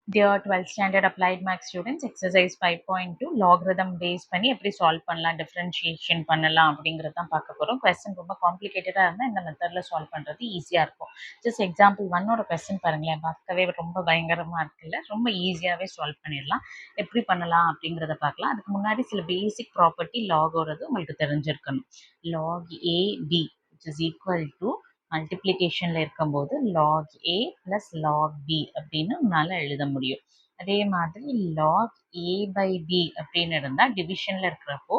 Dear 12th standard applied maths students, exercise 5.2 logarithm base பண்ணி எப்படி solve பண்ணலாம், differentiation பண்ணலாம் அப்படிங்கிறது தான் பார்க்க போகிறோம். கொஸ்டின் ரொம்ப காம்ப்ளிகேட்டடாக இருந்தால் இந்த மெத்தடில் சால்வ் பண்ணுறது ஈஸியாக இருக்கும். ஜஸ்ட் எக்ஸாம்பிள் ஒன்னோட கொஸ்டின் பாருங்களேன், பார்க்கவே ரொம்ப பயங்கரமாக இருக்குல்ல, ரொம்ப ஈஸியாகவே சால்வ் பண்ணிடலாம். எப்படி பண்ணலாம் அப்படிங்கிறத பார்க்கலாம். அதுக்கு முன்னாடி சில பேசிக் ப்ராப்பர்ட்டி லாகோடது உங்களுக்கு தெரிஞ்சிருக்கணும். Log A B which is equal to மல்டிப்ளிகேஷனில் இருக்கும்போது log A plus log B அப்படின்னு உன்னால் எழுத முடியும். அதே மாதிரி லாக் ஏ பை பி அப்படின்னு இருந்தால் டிவிஷனில் இருக்கிறப்போ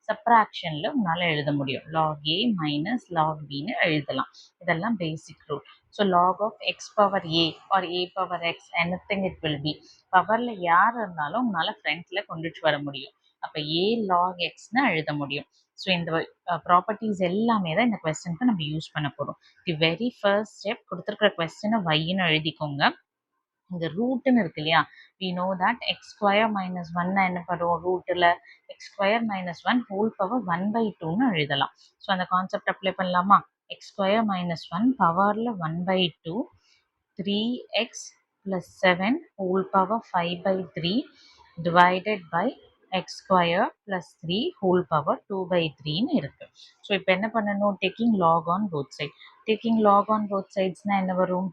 சப்ராக்ஷனில் உன்னால் எழுத முடியும். லாக் ஏ மைனஸ் லாக் பின்னு எழுதலாம். இதெல்லாம் basic rule. So log of X power A or A power X anything it will be, பவரில் யார் இருந்தாலும் உன்னால் ஃப்ரண்ட்டில் கொண்டுட்டு வர முடியும். அப்போ ஏ லாக் எக்ஸ்னு எழுத முடியும். ஸோ இந்த ப்ராப்பர்ட்டிஸ் எல்லாமே தான் இந்த கொஸ்டினுக்கு நம்ம யூஸ் பண்ண போகிறோம். தி வெரி ஃபர்ஸ்ட் ஸ்டெப், கொடுத்துருக்குற கொஸ்டினை வைன்னு எழுதிக்கோங்க. இந்த ரூட்டுன்னு இருக்கு இல்லையா, we know that x square minus 1 என்ன பண்ணுறோம், ரூட்டில் x square minus 1 whole power 1/2ன்னு எழுதலாம். ஸோ அந்த கான்செப்ட் அப்ளை பண்ணலாமா? x square minus 1 பவரில் 1/2 3x plus 7 whole power 5/3 divided by x square plus 3 whole power 2/3ன்னு இருக்கு. ஸோ இப்போ என்ன பண்ணணும், taking log on both sides. taking log on both sidesனா என்ன வரும்,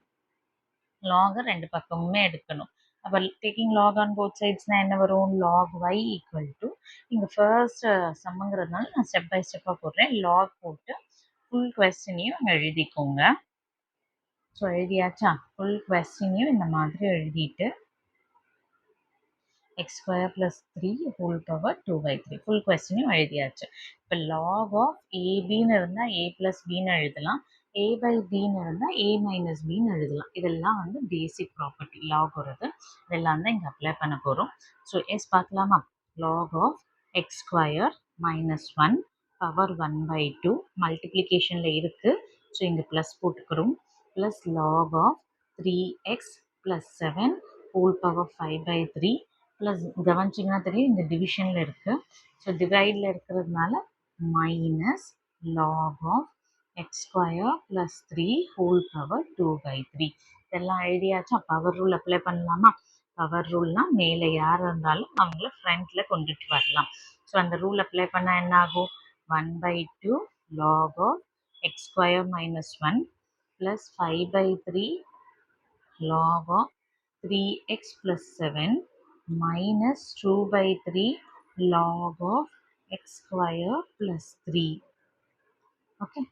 log ரெண்டு பக்கமுமே எடுக்கணும். அப்போ taking log on both sidesனா என்ன வரும், log y equal to, இங்கே ஃபர்ஸ்ட் சம்முங்கிறதுனால நான் ஸ்டெப் பை ஸ்டெப்பாக போடுறேன். log போட்டு ஃபுல் கொஸ்டினையும் அங்கே எழுதிக்கோங்க. ஸோ எழுதியாச்சா, ஃபுல் கொஸ்டினையும் இந்த மாதிரி எழுதிட்டு x square plus 3 whole power 2/3 full கொஸ்டினையும் எழுதியாச்சு. இப்போ log of abன்னு இருந்தால் a plus bன்னு எழுதலாம், a by bன்னு இருந்தால் a minus bன்னு எழுதலாம். இதெல்லாம் வந்து பேசிக் ப்ராப்பர்ட்டி log வருது. இதெல்லாம் தான் இங்கே அப்ளை பண்ண போகிறோம். ஸோ எஸ் பார்க்கலாமா, log of x square minus 1 power 1/2 மல்டிப்ளிகேஷனில் இருக்குது. ஸோ இங்கே ப்ளஸ் போட்டுக்கிறோம். Plus log of 3x plus 7 whole power 5/3 plus கவனிச்சிங்கன்னா தெரியும் இந்த டிவிஷனில் இருக்குது. ஸோ டிவைடில் இருக்கிறதுனால minus log of X square plus 3 whole power 2/3. இதெல்லாம் எழுதியாச்சா, பவர் ரூல் அப்ளை பண்ணலாமா? பவர் ரூல்னால் மேலே யார் இருந்தாலும் அவங்கள ஃப்ரண்ட்டில் கொண்டுட்டு வரலாம். ஸோ அந்த ரூல் அப்ளை பண்ணால் என்ன ஆகும், 1/2 log of X square minus 1 plus 5/3 log of 3x plus 7 minus 2/3 log of x square plus 3. Okay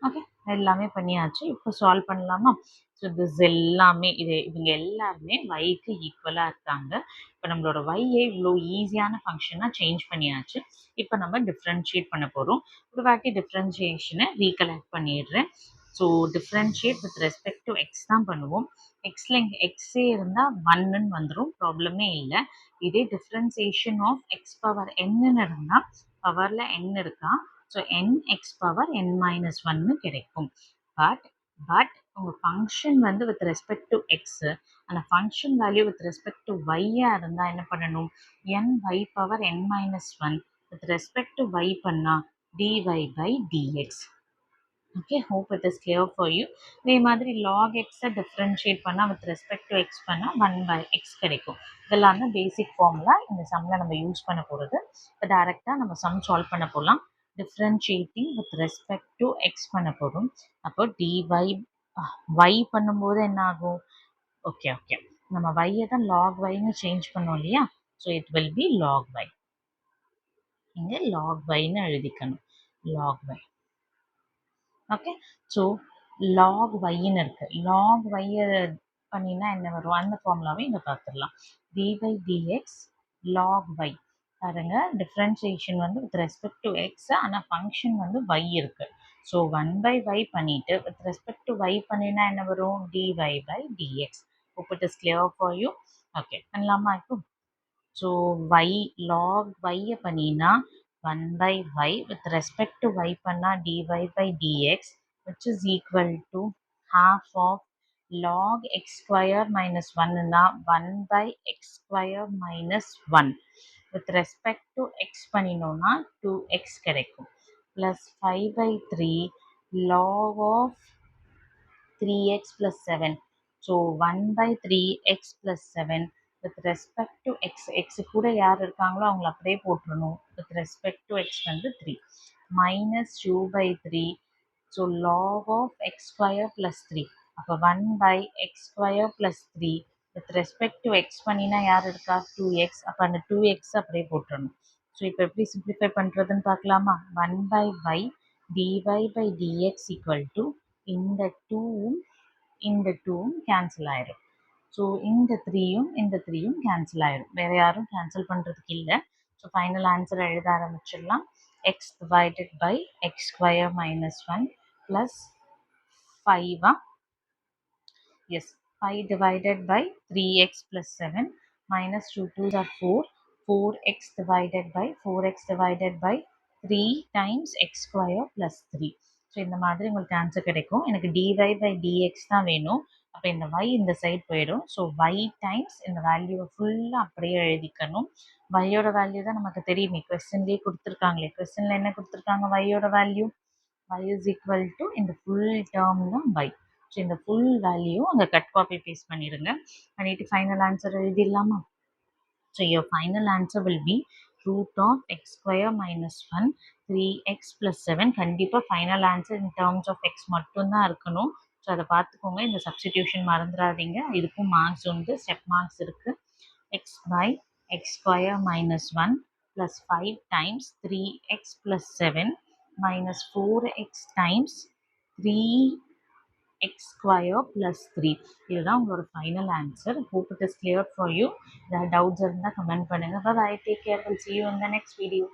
okay, எல்லாமே பண்ணியாச்சு. இப்போ சால்வ் பண்ணலாமா? ஸோ திஸ் எல்லாமே இவங்க எல்லாருமே வைக்கு ஈக்குவலாக இருக்காங்க. இப்போ நம்மளோட வையை இவ்வளோ ஈஸியான ஃபங்க்ஷனாக சேஞ்ச் பண்ணியாச்சு. இப்போ நம்ம டிஃப்ரென்ஷியேட் பண்ண போகிறோம். ஒரு வாட்டி டிஃப்ரென்ஷியேஷனை ரீகலெக்ட் பண்ணிடுறேன். So differentiate with respect to X தான் பண்ணுவோம். எக்ஸில் இங்கே எக்ஸே இருந்தால் 1ன்னு வந்துடும், ப்ராப்ளமே இல்லை. இதே டிஃப்ரென்சியேஷன் ஆஃப் எக்ஸ் பவர் என்னன்னு இருந்தால் பவரில் n இருக்கா, so n x power n minus 1ன்னு கிடைக்கும். பட் உங்கள் ஃபங்க்ஷன் வந்து வித் ரெஸ்பெக்ட் டு எக்ஸு, அந்த function value with respect to ஒய்யாக இருந்தால் என்ன பண்ணணும், n y power n minus 1 with respect to y பண்ணால் dy by dx. Okay, hope it is clear for you. இதே மாதிரி லாக் எக்ஸை டிஃப்ரென்ஷியேட் பண்ணால் வித் ரெஸ்பெக்ட் டு எக்ஸ் பண்ணால் 1/x கிடைக்கும். இதெல்லாம் தான் பேசிக் ஃபார்முலா இந்த சம்மில் நம்ம யூஸ் பண்ண போகிறது. இப்போ டேரெக்டாக நம்ம சம் சால்வ் பண்ண போகலாம். Differentiating with respect to X பண்ண போகிறோம். அப்போ டிஒய் ஒய் பண்ணும்போது என்ன ஆகும், ஓகே ஓகே, நம்ம வையை தான் லாக் வைன்னு சேஞ்ச் பண்ணோம் இல்லையா, so it will be log y. இங்கே லாக் வைன்னு எழுதிக்கணும், log y. Okay, so log வைன்னு இருக்குது. லாக் வையை பண்ணினா என்ன வரும், அந்த ஃபார்முலாவே இங்கே பார்த்துடலாம். dy dx லாக் வை. பாருங்க, டிஃப்ரென்சியேஷன் வந்து வித் ரெஸ்பெக்ட் டு எக்ஸ், ஆனால் ஃபங்க்ஷன் வந்து y இருக்குது. ஸோ 1/y பண்ணிவிட்டு வித் ரெஸ்பெக்ட் டு y பண்ணினா என்ன வரும், dy by dx. hope it is clear for you. Okay, பண்ணலாமா இப்போ? ஸோ y log y பண்ணினா 1/y with respect to y பண்ணா dy by dx which is equal to half of log x square minus 1 னா 1/x square minus 1 with respect to x பண்ணினோம்னா 2x கிடைக்கும் plus 5/3 log of 3x plus 7. So 1/3x + 7 with respect to X X கூட யார் இருக்காங்களோ அவங்கள அப்படியே போட்டுருணும். With respect to X வந்து 3 -2/3. So log of X square plus 3. அப்போ 1/x² + 3 with respect to X பண்ணினா யார் இருக்கா 2x. அப்போ அந்த 2x அப்படியே போட்டுடணும். ஸோ இப்போ எப்படி சிம்பிளிஃபை பண்ணுறதுன்னு பார்க்கலாமா. 1/y dy/dx = இந்த 2ம் இந்த 2ம் கேன்சல் ஆயிடும். ஸோ இந்த 3யும் கேன்சல் ஆயிடும். வேறு யாரும் கேன்சல் பண்ணுறதுக்கு இல்லை. ஸோ ஃபைனல் ஆன்சர் எழுத ஆரம்பிச்சிடலாம். x/(x²) - 1 + 5 yes 5/3x + 7 -2 2s are 4 4x/4x/3 times x² + 3. So இந்த மாதிரி உங்களுக்கு ஆன்சர் கிடைக்கும். எனக்கு dy/dx தான் வேணும். அப்போ இந்த y இந்த சைடு போயிடும். ஸோ y டைம்ஸ் இந்த வேல்யூவை ஃபுல்லாக அப்படியே எழுதிக்கணும். yயோட வேல்யூ தான் நமக்கு தெரியுமே, கொஸ்டின்லேயே கொடுத்துருக்காங்களே. கொஸ்டினில் என்ன கொடுத்துருக்காங்க, yயோட வேல்யூ y = இந்த ஃபுல் டேர்ம் தான் y. ஸோ இந்த ஃபுல் வேல்யூ அங்கே கட் காப்பி பேஸ்ட் பண்ணிடுங்க. பண்ணிட்டு ஃபைனல் ஆன்சர் எழுதிடலாமா. So your final answer will be √(x²) - 1 3x + 7. கண்டிப்பாக final answer in terms of x மட்டும்தான் இருக்கணும். ஸோ அதை பார்த்துக்கோங்க. இந்த சப்ஸ்டிடியூஷன் மறந்துடாதீங்க. இதுக்கும் மார்க்ஸ் உண்டு, ஸ்டெப் மார்க்ஸ் இருக்குது. x/(x²) - 1 + 5 times 3x + 7 - 4x times 3x² + 3. இதுதான் உங்களோட final answer. Hope it is clear for you. ஏதாவது டவுட்ஸ் இருந்தால் கமெண்ட் பண்ணுங்கள். Bye, take care. Will see you in the next video.